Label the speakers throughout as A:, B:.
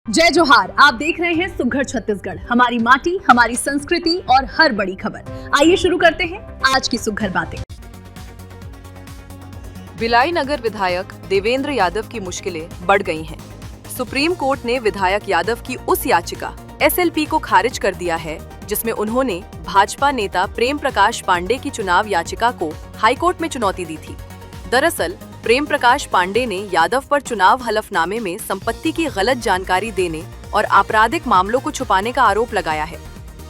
A: जय जोहार। आप देख रहे हैं सुघड़ छत्तीसगढ़, हमारी माटी, हमारी संस्कृति और हर बड़ी खबर। आइए शुरू करते हैं आज की सुघड़ बातें।
B: भिलाई नगर विधायक देवेंद्र यादव की मुश्किलें बढ़ गई हैं। सुप्रीम कोर्ट ने विधायक यादव की उस याचिका एसएलपी को खारिज कर दिया है जिसमें उन्होंने भाजपा नेता प्रेम प्रकाश पांडे की चुनाव याचिका को हाईकोर्ट में चुनौती दी थी। दरअसल प्रेम प्रकाश पांडे ने यादव पर चुनाव हलफनामे में संपत्ति की गलत जानकारी देने और आपराधिक मामलों को छुपाने का आरोप लगाया है।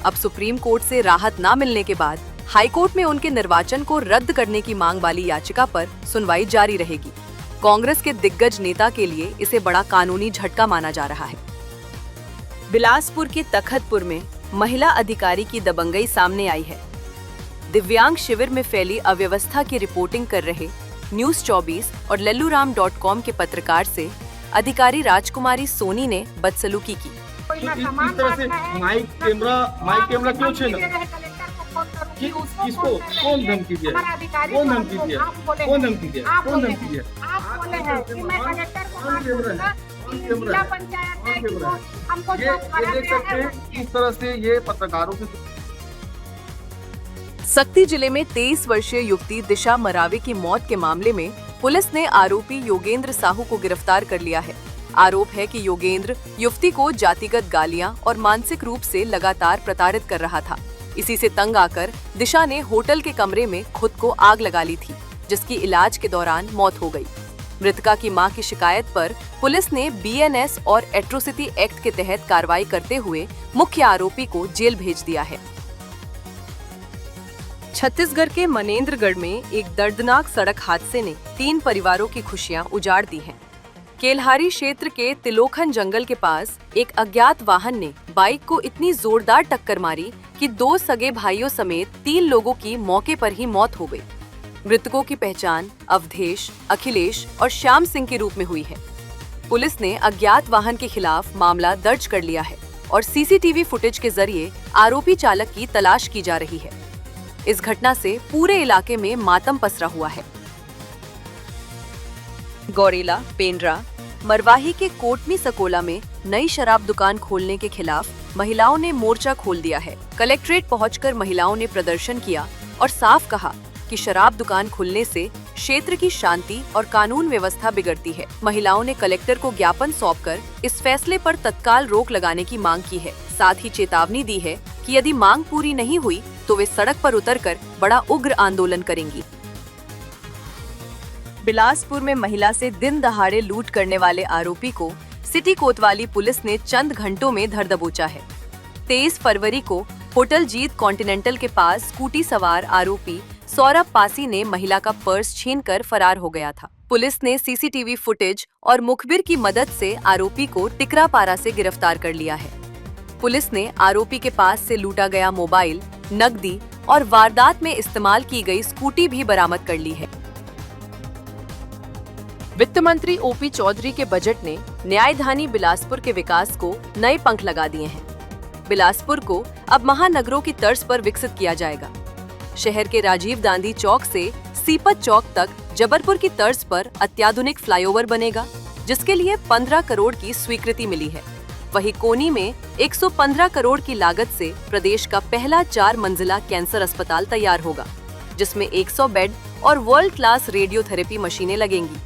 B: अब सुप्रीम कोर्ट से राहत न मिलने के बाद हाईकोर्ट में उनके निर्वाचन को रद्द करने की मांग वाली याचिका पर सुनवाई जारी रहेगी। कांग्रेस के दिग्गज नेता के लिए इसे बड़ा कानूनी झटका माना जा रहा है। बिलासपुर के तखतपुर में महिला अधिकारी की दबंगई सामने आई है। दिव्यांग शिविर में फैली अव्यवस्था की रिपोर्टिंग कर रहे न्यूज 24 और लल्लूराम.com के पत्रकार से अधिकारी राजकुमारी सोनी ने बदसलूकी की।
C: इस तरह से माइक कैमरा क्यों छीना? किसको? कौन धमकी दिया? कौन धमकी दिया? कौन धमकी दिया? कौन धमकी दिया?
D: आप बोले हैं कि मैं कलेक्टर को मार दूंगा, जिला पंचायत है कि वो हमको
C: ये देख सकते हैं किस तरह से ये पत्रकारों से।
B: सक्ती जिले में 23 वर्षीय युवती दिशा मरावी की मौत के मामले में पुलिस ने आरोपी योगेंद्र साहू को गिरफ्तार कर लिया है। आरोप है कि योगेंद्र युवती को जातिगत गालियां और मानसिक रूप से लगातार प्रताड़ित कर रहा था। इसी से तंग आकर दिशा ने होटल के कमरे में खुद को आग लगा ली थी, जिसकी इलाज के दौरान मौत हो गई। मृतका की मां की शिकायत पर पुलिस ने बीएनएस और एट्रोसिटी एक्ट के तहत कार्रवाई करते हुए मुख्य आरोपी को जेल भेज दिया है। छत्तीसगढ़ के मनेंद्रगढ़ में एक दर्दनाक सड़क हादसे ने 3 परिवारों की खुशियां उजाड़ दी हैं। केल्हारी क्षेत्र के तिलोखन जंगल के पास एक अज्ञात वाहन ने बाइक को इतनी जोरदार टक्कर मारी कि 2 सगे भाइयों समेत 3 लोगों की मौके पर ही मौत हो गई। मृतकों की पहचान अवधेश, अखिलेश और श्याम सिंह के रूप में हुई है। पुलिस ने अज्ञात वाहन के खिलाफ मामला दर्ज कर लिया है और सीसीटीवी फुटेज के जरिए आरोपी चालक की तलाश की जा रही है। इस घटना से पूरे इलाके में मातम पसरा हुआ है। गौरेला, पेंड्रा, मरवाही के कोटमी सकोला में नई शराब दुकान खोलने के खिलाफ महिलाओं ने मोर्चा खोल दिया है। कलेक्ट्रेट पहुंचकर महिलाओं ने प्रदर्शन किया और साफ कहा कि शराब दुकान खुलने से क्षेत्र की शांति और कानून व्यवस्था बिगड़ती है। महिलाओं ने कलेक्टर को ज्ञापन सौंपकर इस फैसले पर तत्काल रोक लगाने की मांग की है। साथ ही चेतावनी दी है कि यदि मांग पूरी नहीं हुई तो वे सड़क पर उतरकर बड़ा उग्र आंदोलन करेंगी। बिलासपुर में महिला से दिन दहाड़े लूट करने वाले आरोपी को सिटी कोतवाली पुलिस ने चंद घंटों में धर दबोचा है। 23 फरवरी को होटल जीत कॉन्टिनेंटल के पास स्कूटी सवार आरोपी सौरभ पासी ने महिला का पर्स छीनकर फरार हो गया था। पुलिस ने सीसीटीवी फुटेज और मुखबिर की मदद से आरोपी को टिकरापारा से गिरफ्तार कर लिया है। पुलिस ने आरोपी के पास से लूटा गया मोबाइल, नकदी और वारदात में इस्तेमाल की गई स्कूटी भी बरामद कर ली है। वित्त मंत्री ओपी चौधरी के बजट ने न्यायधानी बिलासपुर के विकास को नए पंख लगा दिए हैं। बिलासपुर को अब महानगरों की तर्ज पर विकसित किया जाएगा। शहर के राजीव गांधी चौक से सीपत चौक तक जबलपुर की तर्ज पर अत्याधुनिक फ्लाईओवर बनेगा, जिसके लिए 15 करोड़ की स्वीकृति मिली है। वहीं कोनी में 115 करोड़ की लागत से प्रदेश का पहला 4 मंजिला कैंसर अस्पताल तैयार होगा, जिसमें 100 बेड और वर्ल्ड क्लास रेडियोथेरेपी मशीनें लगेंगी।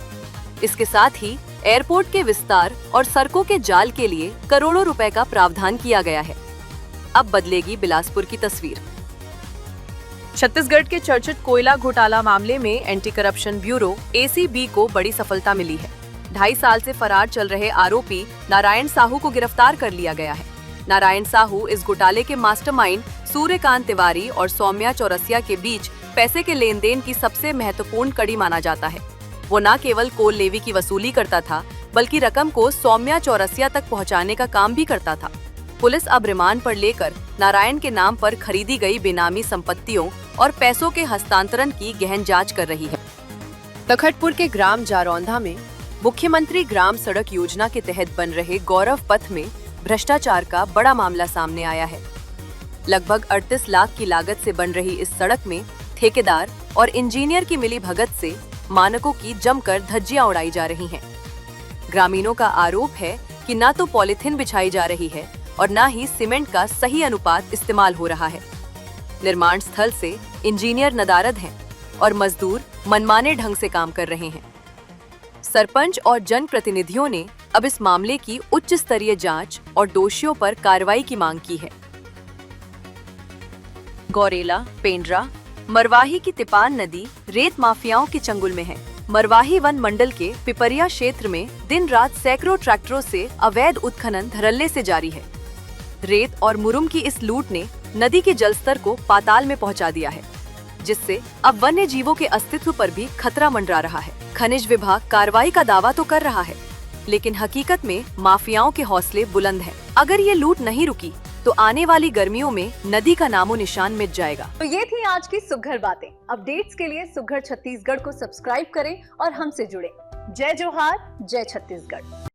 B: इसके साथ ही एयरपोर्ट के विस्तार और सड़कों के जाल के लिए करोड़ों रुपए का प्रावधान किया गया है। अब बदलेगी बिलासपुर की तस्वीर। छत्तीसगढ़ के चर्चित कोयला घोटाला मामले में एंटी करप्शन ब्यूरो एसीबी को बड़ी सफलता मिली है। 2.5 साल से फरार चल रहे आरोपी नारायण साहू को गिरफ्तार कर लिया गया है। नारायण साहू इस घोटाले के मास्टरमाइंड सूर्यकांत तिवारी और सौम्या चौरसिया के बीच पैसे के लेन देन की सबसे महत्वपूर्ण कड़ी माना जाता है। वो न केवल कोल लेवी की वसूली करता था, बल्कि रकम को सौम्या चौरसिया तक पहुंचाने का काम भी करता था। पुलिस अब रिमांड पर लेकर नारायण के नाम पर खरीदी गई बेनामी संपत्तियों और पैसों के हस्तांतरण की गहन जांच कर रही है। तखतपुर के ग्राम जारौंधा में मुख्यमंत्री ग्राम सड़क योजना के तहत बन रहे गौरव पथ में भ्रष्टाचार का बड़ा मामला सामने आया है। लगभग 38 लाख की लागत से बन रही इस सड़क में ठेकेदार और इंजीनियर की मिलीभगत से मानकों की जमकर धज्जियां उड़ाई जा रही हैं। ग्रामीणों का आरोप है कि न तो पॉलिथीन बिछाई जा रही है और न ही सीमेंट का सही अनुपात इस्तेमाल हो रहा है। निर्माण स्थल से इंजीनियर नदारद हैं और मजदूर मनमाने ढंग से काम कर रहे हैं। सरपंच और जनप्रतिनिधियों ने अब इस मामले की उच्च स्तरीय जांच और दोषियों पर कार्रवाई की मांग की है। गौरेला, पेंड्रा, मरवाही की तिपान नदी रेत माफियाओं के चंगुल में है। मरवाही वन मंडल के पिपरिया क्षेत्र में दिन रात सैकड़ों ट्रैक्टरों से अवैध उत्खनन धड़ल्ले से जारी है। रेत और मुरुम की इस लूट ने नदी के जलस्तर को पाताल में पहुंचा दिया है, जिससे अब वन्य जीवों के अस्तित्व पर भी खतरा मंडरा रहा है। खनिज विभाग कार्रवाई का दावा तो कर रहा है, लेकिन हकीकत में माफियाओं के हौसले बुलंद हैं। अगर ये लूट नहीं रुकी तो आने वाली गर्मियों में नदी का नामो निशान मिट जाएगा।
A: तो ये थी आज की सुघर बातें। अपडेट्स के लिए सुघर छत्तीसगढ़ को सब्सक्राइब करें और हमसे जुड़ें। जय जोहार, जय छत्तीसगढ़।